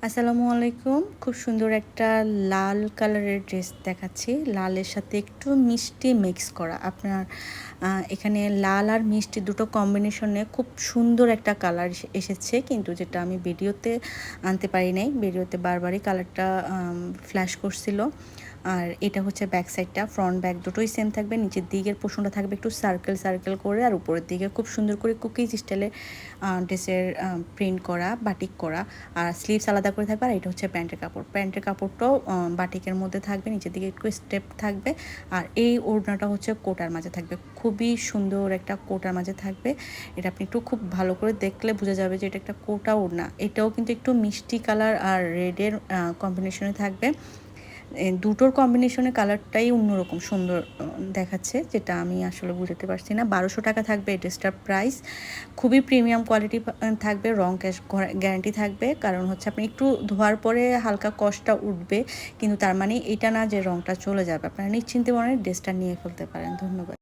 আসসালামু আলাইকুম। খুব সুন্দর একটা লাল কালারের ড্রেস দেখাচ্ছি। লালের সাথে একটু মিষ্টি মিক্স করা। আপনার এখানে লাল আর মিষ্টি দুটো কম্বিনেশনে খুব সুন্দর একটা কালার এসেছে। কিন্তু যেটা আমি ভিডিওতে আনতে পারি নাই। ভিডিওতে বারবারই কালারটা ফ্ল্যাশ করছিল। আর এটা হচ্ছে ব্যাক সাইডটা, ফ্রন্ট ব্যাক দুটোই সেম থাকবে। নিচের দিকের পোর্শনটা থাকবে একটু সার্কেল করে, আর উপরের দিকে খুব সুন্দর করে কুকিজ স্টাইলে ড্রেসের প্রিন্ট করা, বাটিক করা। আর স্লিভস আলাদা করে থাকবে। আর এটা হচ্ছে প্যান্টের কাপড়। প্যান্টের কাপড়টাও বাটিকের মধ্যে থাকবে, নিচের দিকে একটু স্টেপ থাকবে। আর এই ওড়নাটা হচ্ছে কোটার মাঝে থাকবে, খুবই সুন্দর একটা কোটার মাঝে থাকবে। এটা আপনি একটু খুব ভালো করে দেখলে বোঝা যাবে যে এটা একটা কোটা ওড়না। এটাও কিন্তু একটু মিষ্টি কালার আর রেডের কম্বিনেশনে থাকবে। দুটোর কম্বিনেশনে কালারটাই অন্যরকম সুন্দর দেখাচ্ছে, যেটা আমি আসলে বুঝতে পারছি না। 1200 টাকা থাকবে এই ড্রেসটার প্রাইস। খুবই প্রিমিয়াম কোয়ালিটি থাকবে, রং ক্যাশ গ্যারান্টি থাকবে। কারণ হচ্ছে আপনি একটু ধোয়ার পরে হালকা কষ্টটা উঠবে, কিন্তু তার মানে এটা না যে রংটা চলে যাবে। আপনারা নিশ্চিন্তে মনে ড্রেসটা নিয়ে ফেলতে পারেন। ধন্যবাদ।